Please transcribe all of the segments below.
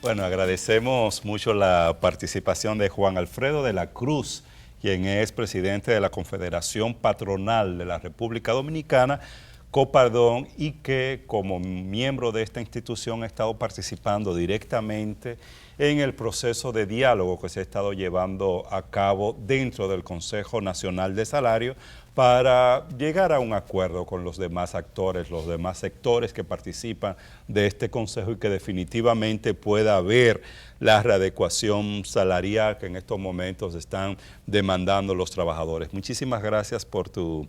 Bueno, agradecemos mucho la participación de Juan Alfredo de la Cruz, quien es presidente de la Confederación Patronal de la República Dominicana, Copardón, y que como miembro de esta institución ha estado participando directamente en el proceso de diálogo que se ha estado llevando a cabo dentro del Consejo Nacional de Salario para llegar a un acuerdo con los demás actores, los demás sectores que participan de este consejo y que definitivamente pueda haber la readecuación salarial que en estos momentos están demandando los trabajadores. Muchísimas gracias por tu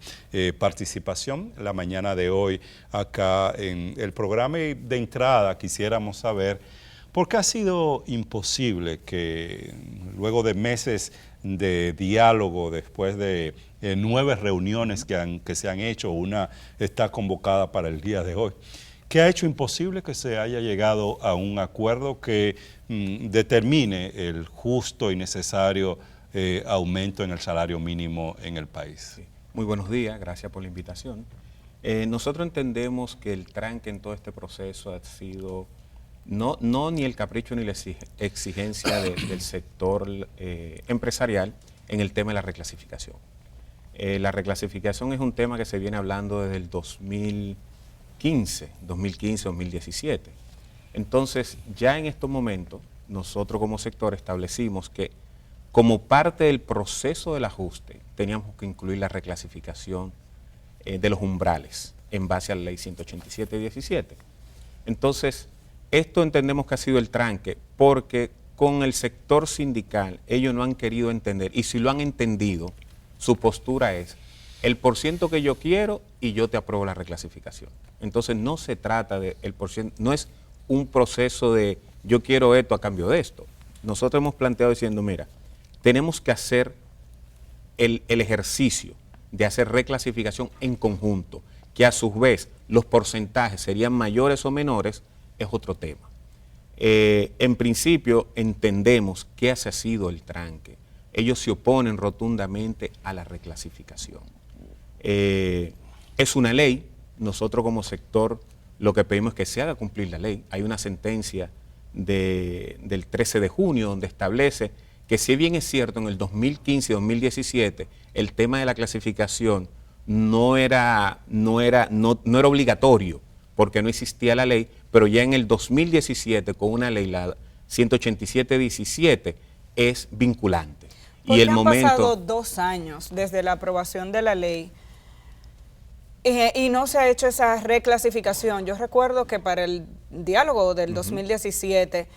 participación la mañana de hoy acá en el programa, y de entrada quisiéramos saber por qué ha sido imposible que luego de meses de diálogo, después de 9 reuniones que se han hecho, una está convocada para el día de hoy, ¿qué ha hecho imposible que se haya llegado a un acuerdo que determine el justo y necesario aumento en el salario mínimo en el país? Sí. Muy buenos días, gracias por la invitación. Nosotros entendemos que el tranque en todo este proceso ha sido no ni el capricho ni la exigencia del sector empresarial en el tema de la reclasificación. La reclasificación es un tema que se viene hablando desde el 2015-2017. Entonces, ya en estos momentos, nosotros como sector establecimos que como parte del proceso del ajuste, teníamos que incluir la reclasificación de los umbrales en base a la ley 187-17. Entonces, esto entendemos que ha sido el tranque, porque con el sector sindical ellos no han querido entender, y si lo han entendido, su postura es el % que yo quiero y yo te apruebo la reclasificación. Entonces no se trata de el %, no es un proceso de yo quiero esto a cambio de esto. Nosotros hemos planteado diciendo, mira, tenemos que hacer el ejercicio de hacer reclasificación en conjunto, que a su vez los porcentajes serían mayores o menores, es otro tema. En principio entendemos que ese ha sido el tranque. Ellos se oponen rotundamente a la reclasificación. Es una ley, nosotros como sector lo que pedimos es que se haga cumplir la ley. Hay una sentencia del 13 de junio donde establece que, si bien es cierto, en el 2015 y 2017 el tema de la clasificación no era obligatorio porque no existía la ley, pero ya en el 2017 con una ley, la 187-17, es vinculante. Y el momento... Han pasado 2 años desde la aprobación de la ley y no se ha hecho esa reclasificación. Yo recuerdo que para el diálogo del 2017,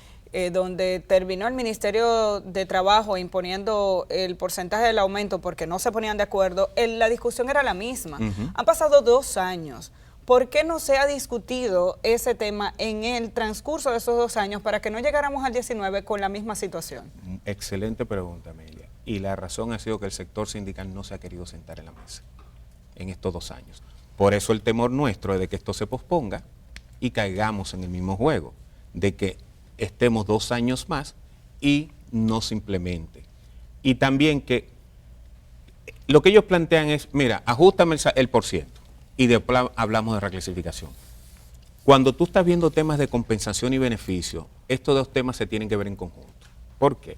donde terminó el Ministerio de Trabajo imponiendo el porcentaje del aumento porque no se ponían de acuerdo, la discusión era la misma. Han pasado 2 años. ¿Por qué no se ha discutido ese tema en el transcurso de esos 2 años para que no llegáramos al 19 con la misma situación? Excelente pregunta, Amelia. Y la razón ha sido que el sector sindical no se ha querido sentar en la mesa en estos 2 años. Por eso el temor nuestro es de que esto se posponga y caigamos en el mismo juego, de que estemos 2 años más y no se implemente. Y también que lo que ellos plantean es, mira, ajústame el %. Y después hablamos de reclasificación. Cuando tú estás viendo temas de compensación y beneficio, estos 2 temas se tienen que ver en conjunto. ¿Por qué?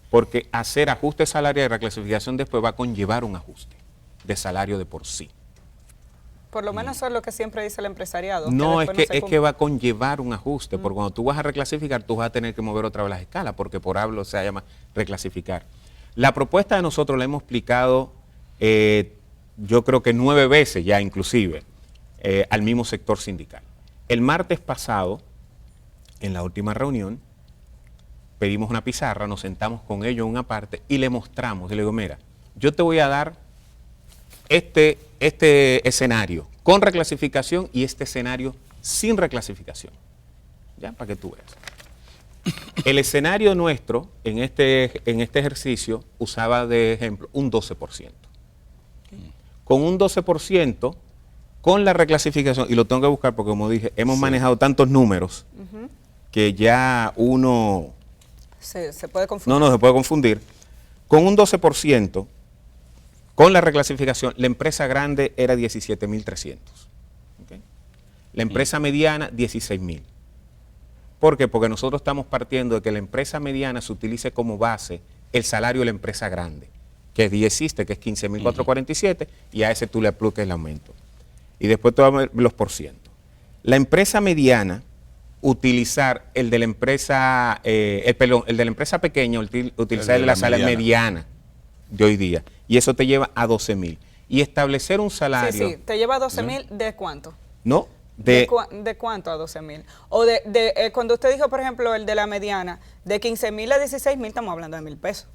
Porque hacer ajuste salarial y reclasificación después va a conllevar un ajuste de salario de por sí. Por lo menos eso es lo que siempre dice el empresariado. No, es que va a conllevar un ajuste, porque cuando tú vas a reclasificar, tú vas a tener que mover otra vez las escalas, porque por hablo se llama reclasificar. La propuesta de nosotros la hemos explicado yo creo que 9 veces ya inclusive al mismo sector sindical. El martes pasado, en la última reunión, pedimos una pizarra, nos sentamos con ellos en una parte y le mostramos, y le digo, mira, yo te voy a dar este escenario con reclasificación y este escenario sin reclasificación, ya para que tú veas. El escenario nuestro en este ejercicio usaba de ejemplo un 12%. Con un 12%, con la reclasificación, y lo tengo que buscar porque, como dije, hemos manejado tantos números que ya uno... Se puede confundir. No, se puede confundir. Con un 12%, con la reclasificación, la empresa grande era 17.300. ¿Okay? La empresa mediana, 16.000. ¿Por qué? Porque nosotros estamos partiendo de que la empresa mediana se utilice como base el salario de la empresa grande, que existe, que es 15.447, y a ese tú le apliques el aumento. Y después te vamos a ver los porcientos. La empresa mediana, utilizar el de la empresa, el de la empresa pequeña, utilizar el de la sala mediana de hoy día. Y eso te lleva a 12.000. Y establecer un salario. Sí, te lleva a 12.000, ¿de cuánto? No. ¿De cuánto a 12.000? O cuando usted dijo, por ejemplo, el de la mediana, de 15.000 a 16.000, estamos hablando de 1.000 pesos.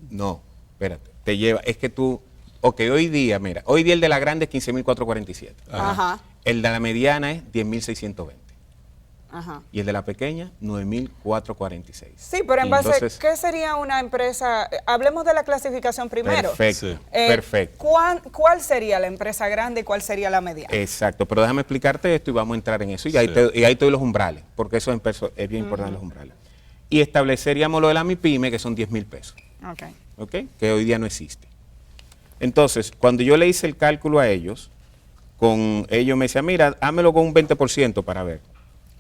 No, espérate. Te lleva, es que tú, ok, hoy día el de la grande es 15.447. Ajá. El de la mediana es 10.620. Ajá. Y el de la pequeña, 9.446. Sí, pero en base, ¿qué sería una empresa? Hablemos de la clasificación primero. Perfecto, Sí. Perfecto. ¿Cuál sería la empresa grande y cuál sería la mediana? Exacto, pero déjame explicarte esto y vamos a entrar en eso. Y ahí te doy los umbrales, porque eso es bien importante, los umbrales. Y estableceríamos lo de la MIPYME, que son 10.000 pesos. Ok. Que hoy día no existe. Entonces, cuando yo le hice el cálculo a ellos, me decían, mira, hámelo con un 20% para ver.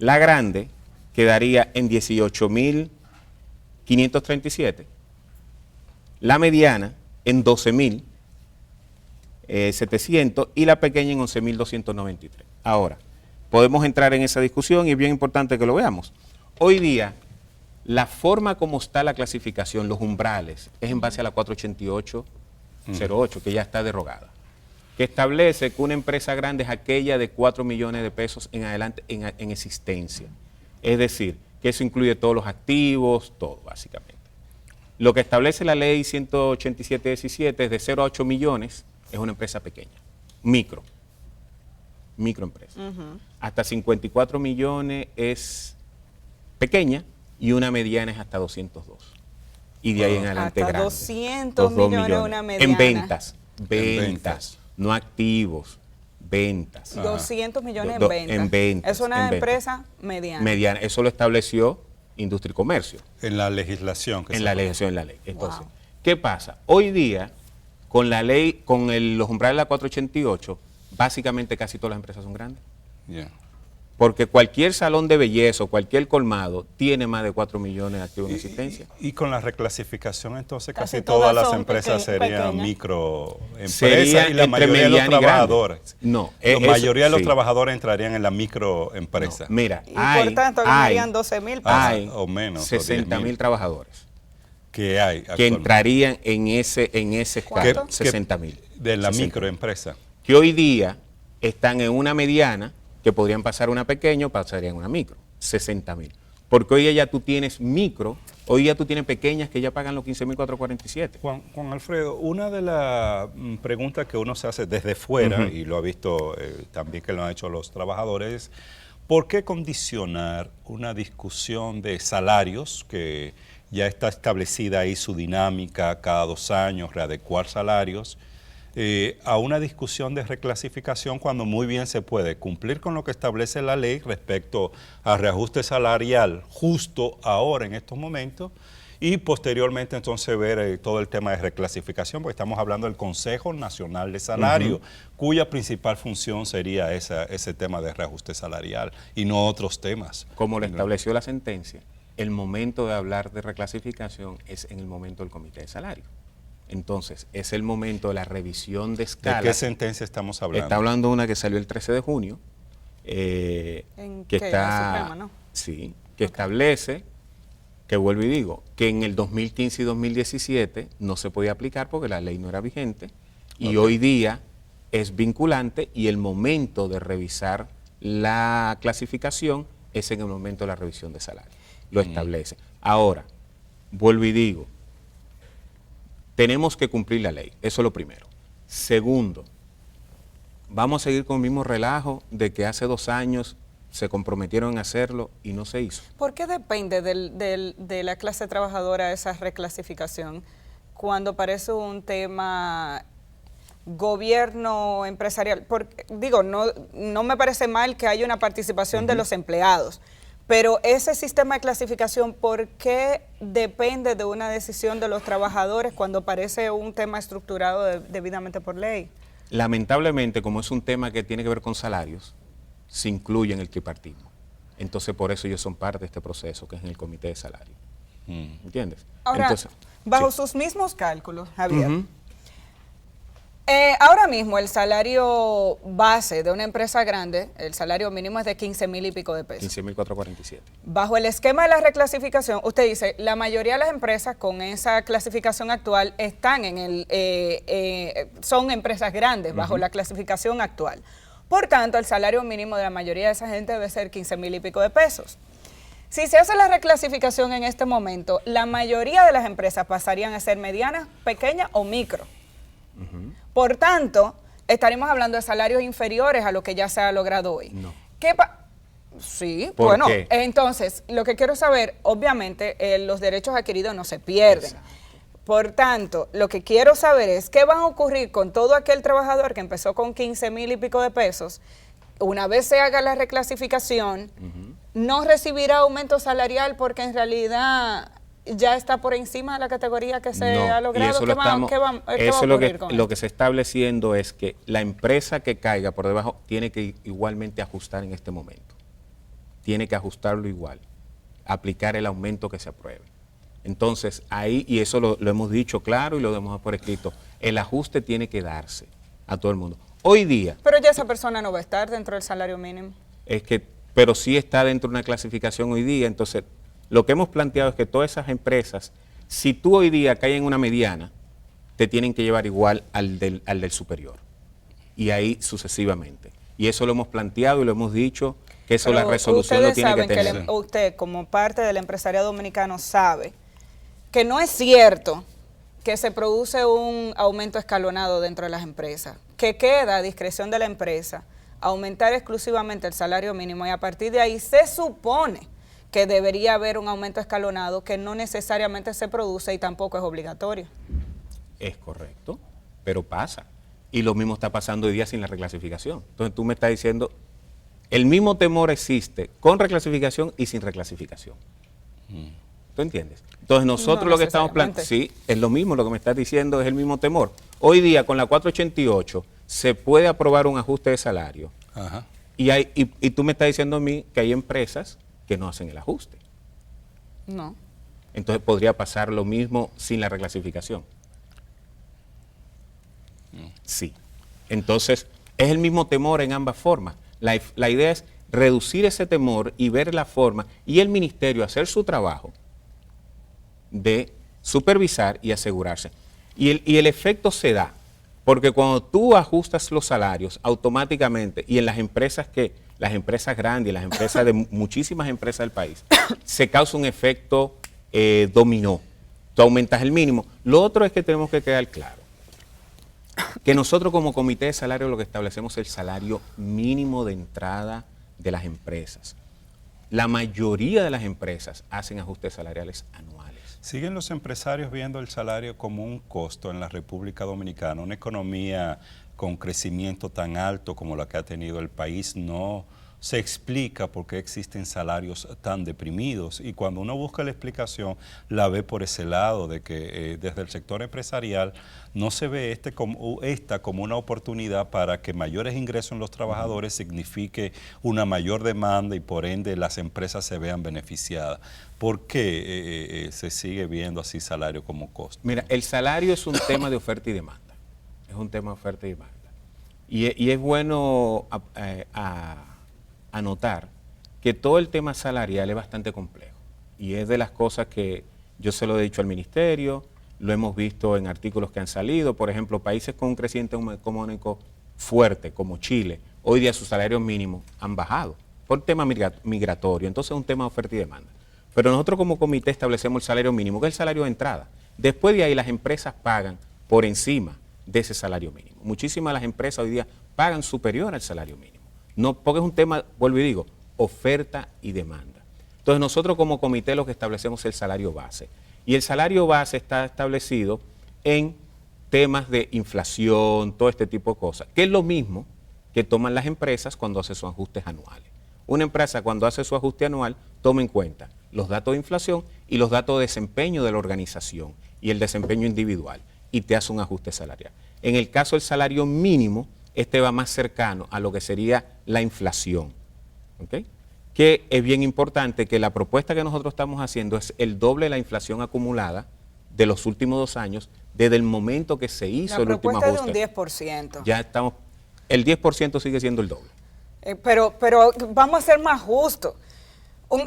La grande quedaría en 18.537. La mediana en 12.700 y la pequeña en 11.293. Ahora, podemos entrar en esa discusión y es bien importante que lo veamos. Hoy día, la forma como está la clasificación, los umbrales, es en base a la 48808, que ya está derogada, que establece que una empresa grande es aquella de 4 millones de pesos en adelante en existencia. Es decir, que eso incluye todos los activos, todo básicamente. Lo que establece la ley 187-17 es de 0 a 8 millones, es una empresa pequeña, microempresa. Hasta 54 millones es pequeña y una mediana es hasta 202. Y de ahí en adelante hasta grande. 200 millones una mediana. En ventas. No activos, ventas. 200 millones en ventas. Es una empresa mediana. Mediana, eso lo estableció Industria y Comercio. En la legislación. En la ley. Entonces, ¿qué pasa? Hoy día, con la ley, los umbrales de la 488, básicamente casi todas las empresas son grandes. Porque cualquier salón de belleza o cualquier colmado tiene más de 4 millones de activos en existencia. Y con la reclasificación, entonces casi todas las empresas serían microempresas y la mayoría de los trabajadores. No, la mayoría de los trabajadores entrarían en la microempresa. No, mira, y por tanto ganarían 12.000 pesos. O menos. 60.000 trabajadores. Que hay que entrarían en ese escala, 60.000. De la microempresa. Que hoy día están en una mediana, que podrían pasar una pequeña o pasarían una micro, 60.000. Porque hoy ya tú tienes micro, hoy ya tú tienes pequeñas que ya pagan los 15.447. Juan Alfredo, una de las preguntas que uno se hace desde fuera, y lo ha visto también que lo han hecho los trabajadores, ¿por qué condicionar una discusión de salarios que ya está establecida ahí su dinámica cada 2 años, readecuar salarios, a una discusión de reclasificación cuando muy bien se puede cumplir con lo que establece la ley respecto a reajuste salarial justo ahora en estos momentos y posteriormente entonces ver todo el tema de reclasificación, porque estamos hablando del Consejo Nacional de Salario, cuya principal función sería ese tema de reajuste salarial y no otros temas. Como lo estableció la sentencia, el momento de hablar de reclasificación es en el momento del Comité de Salario. Entonces, es el momento de la revisión de escala. ¿De qué sentencia estamos hablando? Está hablando de una que salió el 13 de junio, que está, Suprema, ¿no? Sí, que establece, que vuelvo y digo, que en el 2015 y 2017 no se podía aplicar porque la ley no era vigente, y hoy día es vinculante y el momento de revisar la clasificación es en el momento de la revisión de salario. Lo establece. Ahora, vuelvo y digo, tenemos que cumplir la ley, eso es lo primero. Segundo, vamos a seguir con el mismo relajo de que hace 2 años se comprometieron a hacerlo y no se hizo. ¿Por qué depende de la clase trabajadora esa reclasificación cuando parece un tema gobierno empresarial? Porque, digo, no me parece mal que haya una participación de los empleados, pero ese sistema de clasificación, ¿por qué depende de una decisión de los trabajadores cuando parece un tema estructurado debidamente por ley? Lamentablemente, como es un tema que tiene que ver con salarios, se incluye en el tripartismo. Entonces, por eso ellos son parte de este proceso, que es en el comité de salario. ¿Entiendes? Ahora, Entonces, bajo sí. sus mismos cálculos, Javier, ahora mismo el salario base de una empresa grande, el salario mínimo es de 15,000 y pico de pesos. 15.447. Bajo el esquema de la reclasificación, usted dice, la mayoría de las empresas con esa clasificación actual están son empresas grandes bajo la clasificación actual. Por tanto, el salario mínimo de la mayoría de esa gente debe ser 15,000 y pico de pesos. Si se hace la reclasificación en este momento, la mayoría de las empresas pasarían a ser medianas, pequeñas o micro. Por tanto, estaríamos hablando de salarios inferiores a lo que ya se ha logrado hoy. No. Sí, ¿Por bueno, qué? entonces, lo que quiero saber, obviamente, los derechos adquiridos no se pierden. Exacto. Por tanto, lo que quiero saber es qué va a ocurrir con todo aquel trabajador que empezó con 15,000 y pico de pesos, una vez se haga la reclasificación, no recibirá aumento salarial porque en realidad ya está por encima de la categoría que se ha logrado. Y eso ¿Qué va a ocurrir con lo que se está estableciendo es que la empresa que caiga por debajo tiene que igualmente ajustar en este momento. Tiene que ajustarlo igual, aplicar el aumento que se apruebe. Entonces, ahí, y eso lo hemos dicho claro y lo hemos por escrito, el ajuste tiene que darse a todo el mundo. Hoy día... Pero ya esa persona no va a estar dentro del salario mínimo. Pero sí está dentro de una clasificación hoy día, entonces... Lo que hemos planteado es que todas esas empresas, si tú hoy día caes en una mediana, te tienen que llevar igual al del superior. Y ahí sucesivamente. Y eso lo hemos planteado y lo hemos dicho, que eso la resolución lo tiene que tener. Saben que usted, como parte del empresariado dominicano, sabe que no es cierto que se produce un aumento escalonado dentro de las empresas, que queda a discreción de la empresa aumentar exclusivamente el salario mínimo y a partir de ahí se supone que debería haber un aumento escalonado que no necesariamente se produce y tampoco es obligatorio. Es correcto, pero pasa. Y lo mismo está pasando hoy día sin la reclasificación. Entonces tú me estás diciendo, el mismo temor existe con reclasificación y sin reclasificación. ¿Tú entiendes? Entonces nosotros lo que estamos planteando, sí, es lo mismo, lo que me estás diciendo es el mismo temor. Hoy día con la 488 se puede aprobar un ajuste de salario. Ajá. Y tú me estás diciendo a mí que hay empresas que no hacen el ajuste. No. Entonces podría pasar lo mismo sin la reclasificación. Sí. Entonces es el mismo temor en ambas formas. La idea es reducir ese temor y ver la forma y el ministerio hacer su trabajo de supervisar y asegurarse. Y el efecto se da porque cuando tú ajustas los salarios automáticamente y en las empresas grandes, las empresas de muchísimas empresas del país, se causa un efecto dominó. Tú aumentas el mínimo. Lo otro es que tenemos que quedar claro que nosotros como comité de salario lo que establecemos es el salario mínimo de entrada de las empresas. La mayoría de las empresas hacen ajustes salariales anuales. ¿Siguen los empresarios viendo el salario como un costo en la República Dominicana? Una economía con crecimiento tan alto como la que ha tenido el país no se explica por qué existen salarios tan deprimidos, y cuando uno busca la explicación la ve por ese lado de que desde el sector empresarial no se ve esta como una oportunidad para que mayores ingresos en los trabajadores signifique una mayor demanda y por ende las empresas se vean beneficiadas. ¿Por qué se sigue viendo así salario como costo? Mira, el salario es un tema de oferta y demanda. Es un tema de oferta y demanda. Y es bueno anotar que todo el tema salarial es bastante complejo. Y es de las cosas que yo se lo he dicho al ministerio, lo hemos visto en artículos que han salido. Por ejemplo, países con un crecimiento económico fuerte, como Chile, hoy día sus salarios mínimos han bajado por tema migratorio. Entonces es un tema de oferta y demanda. Pero nosotros como comité establecemos el salario mínimo, que es el salario de entrada. Después de ahí las empresas pagan por encima de ese salario mínimo. Muchísimas de las empresas hoy día pagan superior al salario mínimo. No, porque es un tema, vuelvo y digo, oferta y demanda. Entonces nosotros como comité lo que establecemos es el salario base. Y el salario base está establecido en temas de inflación, todo este tipo de cosas, que es lo mismo que toman las empresas cuando hacen sus ajustes anuales. Una empresa cuando hace su ajuste anual toma en cuenta los datos de inflación y los datos de desempeño de la organización y el desempeño individual y te hace un ajuste salarial. En el caso del salario mínimo, este va más cercano a lo que sería la inflación. ¿Okay? que es bien importante que la propuesta que nosotros estamos haciendo es el doble de la inflación acumulada de los últimos 2 años, desde el momento que se hizo el último ajuste. La propuesta es de un 10%. Ya estamos, el 10% sigue siendo el doble. Pero vamos a ser más justos.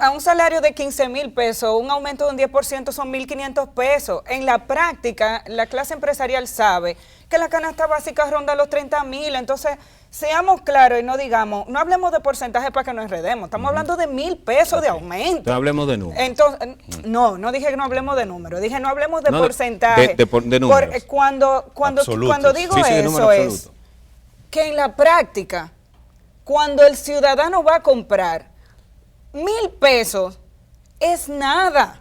A un salario de 15,000 pesos, un aumento de un 10% son 1.500 pesos. En la práctica, la clase empresarial sabe que la canasta básica ronda los 30,000. Entonces, seamos claros y no digamos, no hablemos de porcentaje para que nos enredemos. Estamos hablando de 1.000 pesos de aumento. Entonces, hablemos de números. Entonces, no dije que no hablemos de números. Dije no hablemos de porcentaje. De números. Cuando digo eso es que en la práctica, cuando el ciudadano va a comprar 1.000 pesos es nada.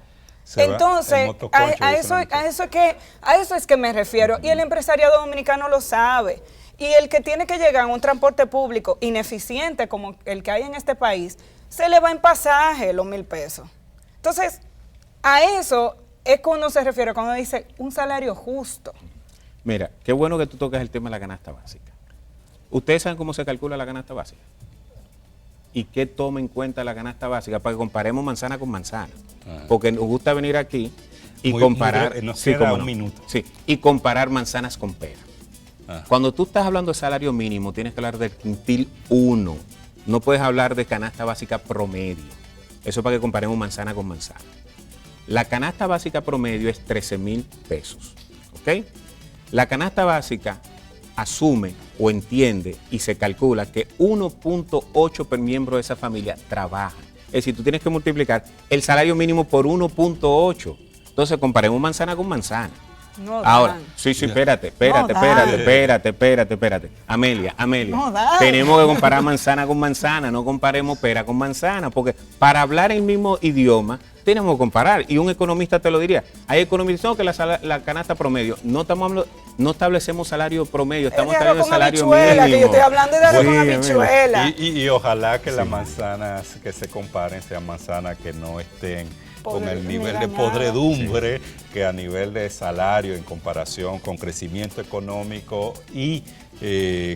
Entonces, a eso es que me refiero. Y el empresariado dominicano lo sabe. Y el que tiene que llegar a un transporte público ineficiente como el que hay en este país, se le va en pasaje los 1.000 pesos. Entonces, a eso es cuando se refiere, cuando dice un salario justo. Mira, qué bueno que tú tocas el tema de la canasta básica. ¿Ustedes saben cómo se calcula la canasta básica? ¿Y qué toma en cuenta la canasta básica? Para que comparemos manzana con manzana. Porque nos gusta venir aquí y comparar. Nos queda un minuto. Sí, y comparar manzanas con pera. Cuando tú estás hablando de salario mínimo, tienes que hablar del quintil 1. No puedes hablar de canasta básica promedio. Eso es para que comparemos manzana con manzana. La canasta básica promedio es 13,000 pesos. ¿Ok? La canasta básica asume o entiende y se calcula que 1.8 per miembro de esa familia trabaja. Es decir, tú tienes que multiplicar el salario mínimo por 1.8. Entonces comparemos manzana con manzana. No Ahora, dan. sí, espérate. Amelia, No dan. tenemos que comparar manzana con manzana, no comparemos pera con manzana, porque para hablar el mismo idioma tenemos que comparar. Y un economista te lo diría. Hay economistas que la canasta promedio, no establecemos salario promedio, estamos estableciendo salario mínimo. Que yo estoy hablando de arroz con habichuela. Y ojalá que las manzanas que se comparen sean manzanas que no estén con el nivel de podredumbre que a nivel de salario en comparación con crecimiento económico y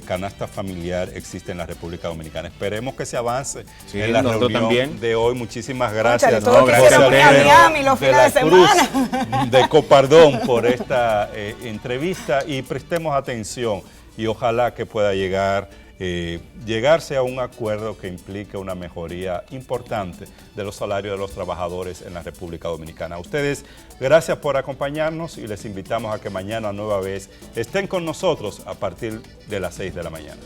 canasta familiar existe en la República Dominicana. Esperemos que se avance en la reunión de hoy. Muchísimas gracias. Gracias a Miami los fines de semana. De Copardón por esta entrevista y prestemos atención y ojalá que pueda llegarse a un acuerdo que implique una mejoría importante de los salarios de los trabajadores en la República Dominicana. A ustedes, gracias por acompañarnos y les invitamos a que mañana nueva vez estén con nosotros a partir de las 6 de la mañana.